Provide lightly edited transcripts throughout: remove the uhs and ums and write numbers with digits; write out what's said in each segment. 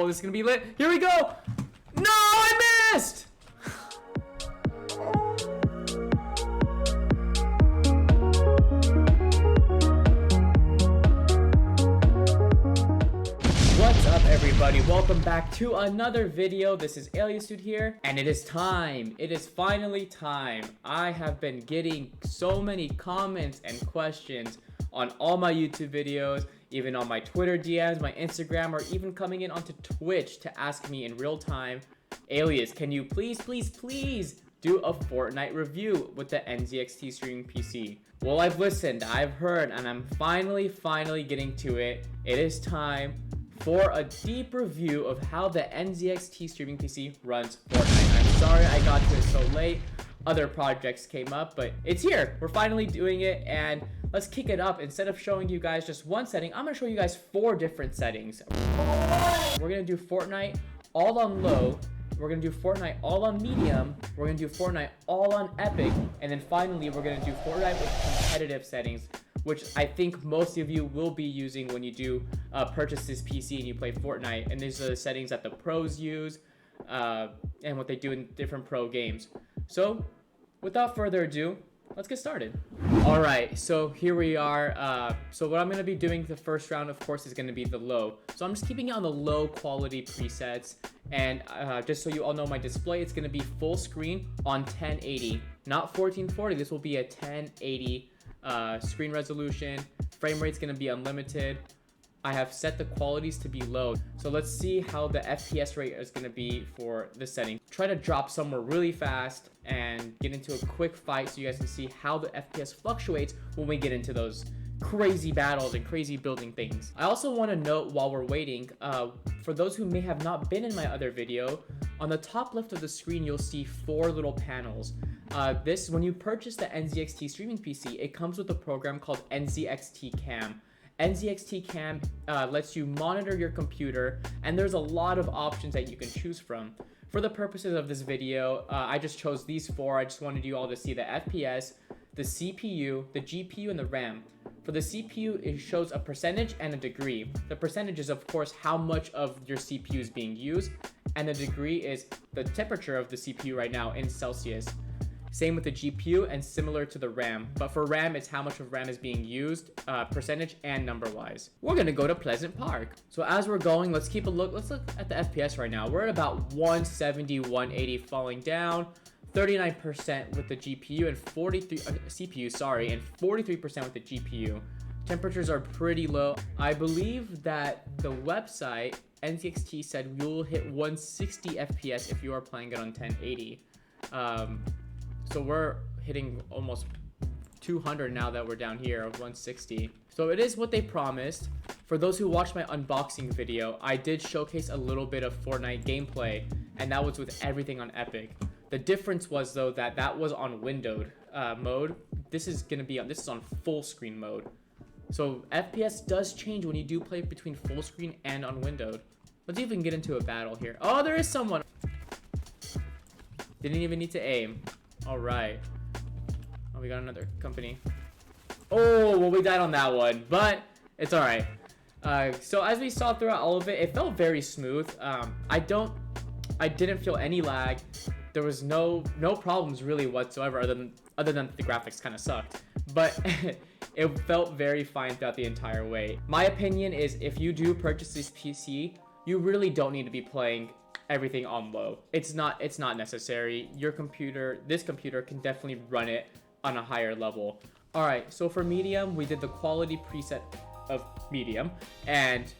Oh, this is gonna be lit. Here we go. No, I missed. What's up, everybody? Welcome back to another video. This is Alias Dude here, and it is time. It is finally time. I have been getting so many comments and questions on all my YouTube videos, even on my Twitter DMs, my Instagram, or even coming in onto Twitch to ask me in real time, Alias, can you please do a Fortnite review with the Nzxt streaming PC? Well, I've listened, I've heard, and I'm finally getting to it. It is time for a deep review of how the Nzxt streaming PC runs Fortnite. I'm sorry I got to it so late. Other projects came up, but it's here. We're finally doing it, and let's kick it up. Instead of showing you guys just one setting, I'm gonna show you guys 4 different settings. We're gonna do Fortnite all on low. We're gonna do Fortnite all on medium. We're gonna do Fortnite all on epic. And then finally, we're gonna do Fortnite with competitive settings, which I think most of you will be using when you do purchase this PC and you play Fortnite. And these are the settings that the pros use and what they do in different pro games. So without further ado, let's get started. All right, so here we are. So what I'm gonna be doing the first round, of course, is gonna be the low. So I'm just keeping it on the low quality presets. And just so you all know my display, it's gonna be full screen on 1080, not 1440. This will be a 1080 screen resolution. Frame rate's gonna be unlimited. I have set the qualities to be low. So let's see how the FPS rate is gonna be for this setting. Try to drop somewhere really fast and get into a quick fight so you guys can see how the FPS fluctuates when we get into those crazy battles and crazy building things. I also want to note while we're waiting, for those who may have not been in my other video, on the top left of the screen you'll see 4 little panels. When you purchase the Nzxt streaming PC, it comes with a program called Nzxt Cam. Nzxt Cam lets you monitor your computer, and there's a lot of options that you can choose from. For the purposes of this video, I just chose these 4. I just wanted you all to see the FPS, the CPU, the GPU, and the RAM. For the CPU, it shows a percentage and a degree. The percentage is, of course, how much of your CPU is being used, and the degree is the temperature of the CPU right now in Celsius. Same with the GPU and similar to the RAM. But for RAM, it's how much of RAM is being used, percentage and number-wise. We're gonna go to Pleasant Park. So as we're going, let's keep a look. Let's look at the FPS right now. We're at about 170, 180 falling down. 39% with the GPU and 43% with the GPU. Temperatures are pretty low. I believe that the website Nzxt said you'll hit 160 FPS if you are playing it on 1080. So we're hitting almost 200 now that we're down here, 160. So it is what they promised. For those who watched my unboxing video, I did showcase a little bit of Fortnite gameplay, and that was with everything on epic. The difference was though that was on windowed mode. This is on full screen mode. So FPS does change when you do play between full screen and on windowed. Let's even get into a battle here. Oh, there is someone. Didn't even need to aim. All right. Oh, we got another company. Oh, well, we died on that one, but it's all right. So as we saw throughout all of it, it felt very smooth. I didn't feel any lag. There was no problems really whatsoever, other than the graphics kind of sucked. But it felt very fine throughout the entire way. My opinion is if you do purchase this PC, you really don't need to be playing everything on low. It's not necessary. This computer can definitely run it on a higher level. All right, so for medium, we did the quality preset of medium, and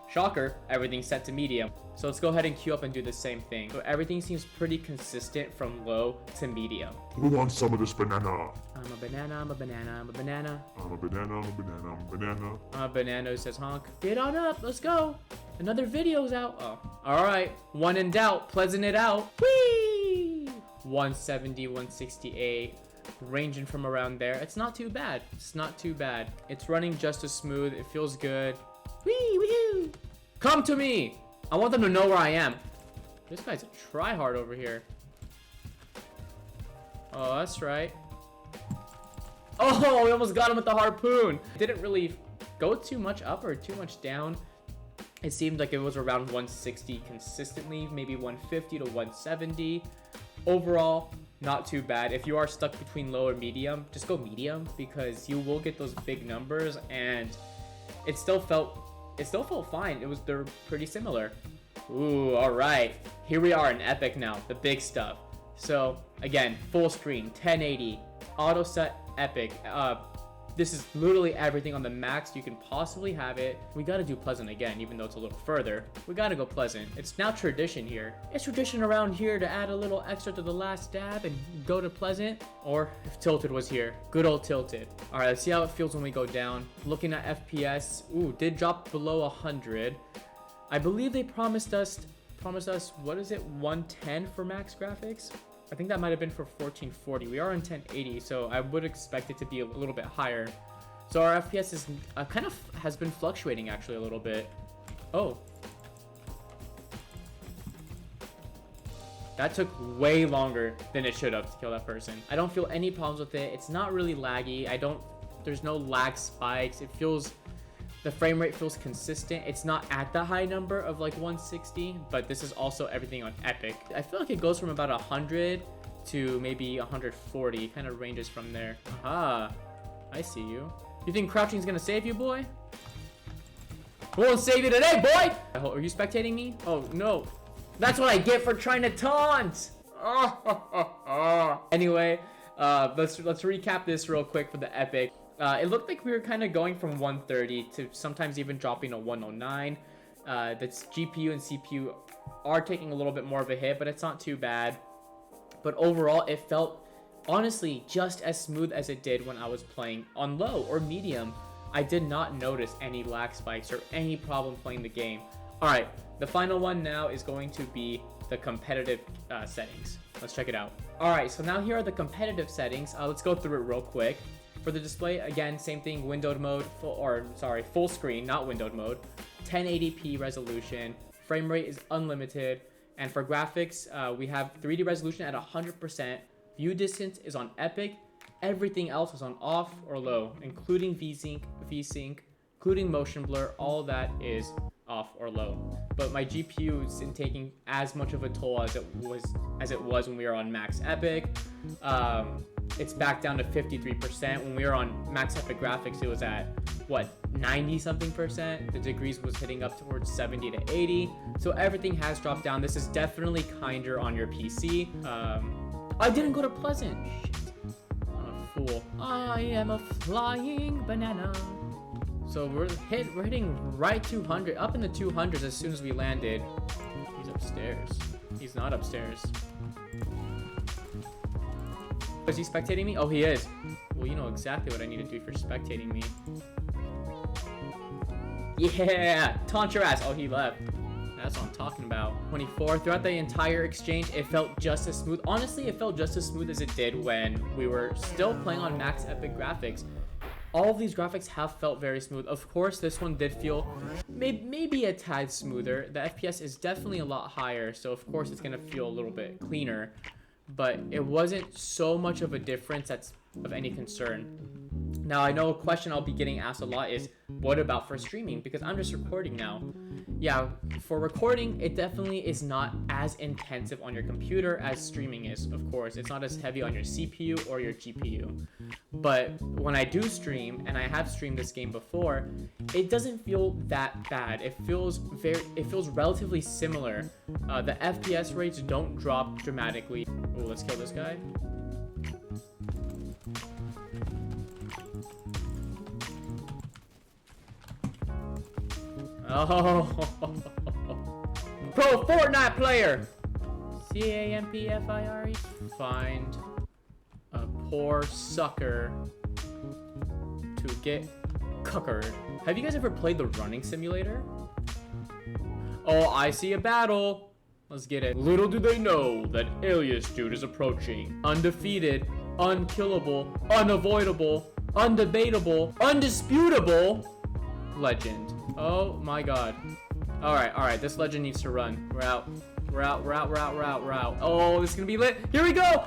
shocker, everything's set to medium. So let's go ahead and queue up and do the same thing. So everything seems pretty consistent from low to medium. Who wants some of this banana? I'm a banana, I'm a banana, I'm a banana. I'm a banana, I'm a banana, I'm a banana. I'm a banana who says honk. Get on up, let's go. Another video's out. Oh, all right. When in doubt, pleasant it out. Whee! 170, 168, ranging from around there. It's not too bad. It's not too bad. It's running just as smooth. It feels good. Whee, woohoo! Come to me. I want them to know where I am. This guy's a tryhard over here. Oh, that's right. Oh, we almost got him with the harpoon. Didn't really go too much up or too much down. It seemed like it was around 160 consistently, maybe 150 to 170. Overall, not too bad. If you are stuck between low or medium, just go medium because you will get those big numbers, and it still felt fine. They're pretty similar. Ooh, all right. Here we are in Epic now, the big stuff. So again, full screen, 1080, auto set Epic. This is literally everything on the max you can possibly have it. We gotta do Pleasant again, even though it's a little further. We gotta go Pleasant. It's now tradition here. It's tradition around here to add a little extra to the last dab and go to Pleasant. Or if Tilted was here, good old Tilted. All right, let's see how it feels when we go down. Looking at FPS, ooh, did drop below 100. I believe they promised us, what is it, 110 for max graphics? I think that might have been for 1440. We are in 1080, so I would expect it to be a little bit higher. So our FPS is kind of has been fluctuating actually a little bit. Oh. That took way longer than it should have to kill that person. I don't feel any problems with it. It's not really laggy. There's no lag spikes. The frame rate feels consistent. It's not at the high number of like 160, but this is also everything on Epic. I feel like it goes from about 100 to maybe 140, kind of ranges from there. Aha, I see you. You think crouching is gonna save you, boy? Won't save you today, boy! Are you spectating me? Oh, no. That's what I get for trying to taunt! Anyway, let's recap this real quick for the Epic. It looked like we were kind of going from 130 to sometimes even dropping to 109. The GPU and CPU are taking a little bit more of a hit, but it's not too bad. But overall, it felt honestly just as smooth as it did when I was playing on low or medium. I did not notice any lag spikes or any problem playing the game. All right, the final one now is going to be the competitive settings. Let's check it out. All right, so now here are the competitive settings. Let's go through it real quick. For the display, again, same thing, windowed mode, full screen, not windowed mode, 1080p resolution, frame rate is unlimited, and for graphics, we have 3D resolution at 100%, view distance is on Epic, everything else is on off or low, including VSync, including motion blur, all that is off or low. But my GPU isn't taking as much of a toll as it was when we were on max Epic. It's back down to 53%. When we were on max Epic graphics, it was at what, 90 something percent. The degrees was hitting up towards 70 to 80. So everything has dropped down. This is definitely kinder on your PC. I didn't go to Pleasant. Shit. I'm a fool. I am a flying banana. So we're hitting right 200, up in the 200s as soon as we landed. He's upstairs. He's not upstairs. Is he spectating me? Oh, he is. Well, you know exactly what I need to do if you're spectating me. Yeah, taunt your ass. Oh, he left. That's what I'm talking about. 24. Throughout the entire exchange, it felt just as smooth. Honestly, it felt just as smooth as it did when we were still playing on max Epic graphics. All of these graphics have felt very smooth. Of course, this one did feel maybe a tad smoother. The FPS is definitely a lot higher, so of course it's gonna feel a little bit cleaner. But it wasn't so much of a difference that's of any concern. Now, I know a question I'll be getting asked a lot is, what about for streaming? Because I'm just recording now. Yeah, for recording, it definitely is not as intensive on your computer as streaming is, of course. It's not as heavy on your CPU or your GPU. But when I do stream, and I have streamed this game before, it doesn't feel that bad. It feels relatively similar. The FPS rates don't drop dramatically. Oh, let's kill this guy. Oh, pro Fortnite player. CAMPFIRE. Find a poor sucker to get cuckered. Have you guys ever played the running simulator? Oh, I see a battle. Let's get it. Little do they know that Alias Dude is approaching. Undefeated, unkillable, unavoidable, undebatable, undisputable legend. Oh my god. Alright, this legend needs to run. We're out. Oh, this is gonna be lit. Here we go!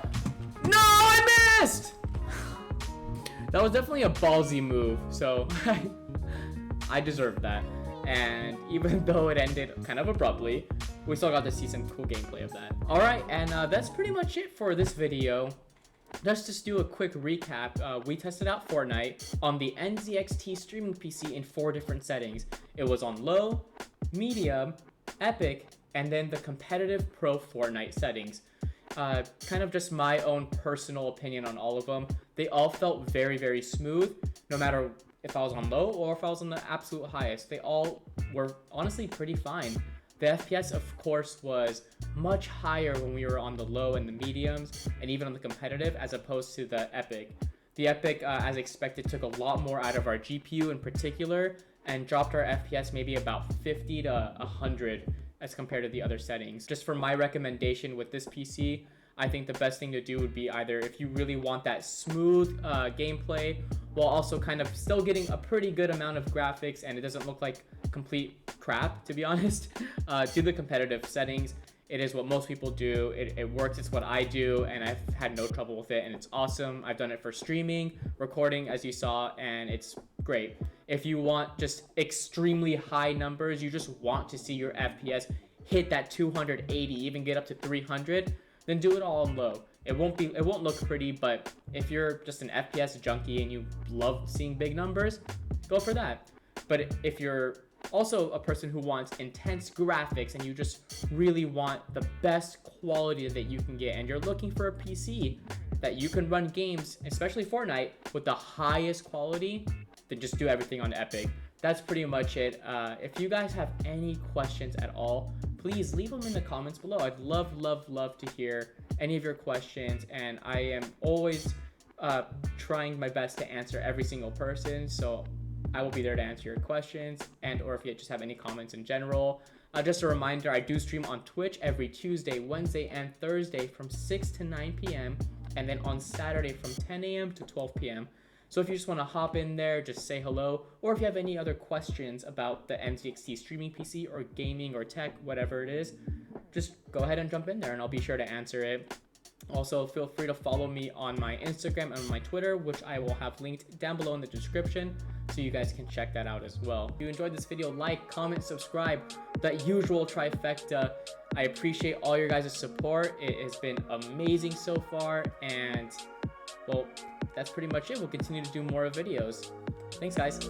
No, I missed! That was definitely a ballsy move, so I deserved that. And even though it ended kind of abruptly, we still got to see some cool gameplay of that. Alright, and that's pretty much it for this video. Let's just do a quick recap. We tested out Fortnite on the Nzxt streaming PC in 4 different settings. It was on low, medium, epic, and then the competitive pro Fortnite settings. Kind of just my own personal opinion on all of them. They all felt very, very smooth, no matter if I was on low or if I was on the absolute highest. They all were honestly pretty fine. The FPS, of course, was much higher when we were on the low and the mediums, and even on the competitive, as opposed to the epic. The epic, as expected, took a lot more out of our GPU in particular, and dropped our FPS maybe about 50 to 100 as compared to the other settings. Just for my recommendation with this PC, I think the best thing to do would be either, if you really want that smooth gameplay while also kind of still getting a pretty good amount of graphics and it doesn't look like complete crap, to be honest, do the competitive settings. It is what most people do. It works. It's what I do, and I've had no trouble with it, and it's awesome. I've done it for streaming, recording, as you saw, and it's great. If you want just extremely high numbers, you just want to see your FPS hit that 280, even get up to 300, then do it all on low. It won't look pretty, but if you're just an FPS junkie and you love seeing big numbers, go for that. But if you're also a person who wants intense graphics and you just really want the best quality that you can get, and you're looking for a PC that you can run games, especially Fortnite, with the highest quality, then just do everything on Epic. That's pretty much it. If you guys have any questions at all, please leave them in the comments below. I'd love to hear any of your questions, and I am always trying my best to answer every single person, so I will be there to answer your questions, and or if you just have any comments in general. Just a reminder, I do stream on Twitch every Tuesday, Wednesday, and Thursday from 6 to 9 p.m. and then on Saturday from 10 a.m. to 12 p.m. So if you just want to hop in there, just say hello, or if you have any other questions about the Nzxt streaming PC or gaming or tech, whatever it is, just go ahead and jump in there and I'll be sure to answer it. Also, feel free to follow me on my Instagram and my Twitter, which I will have linked down below in the description, so you guys can check that out as well. If you enjoyed this video, like, comment, subscribe, that usual trifecta. I appreciate all your guys' support. It has been amazing so far, and well, that's pretty much it. We'll continue to do more videos. Thanks, guys.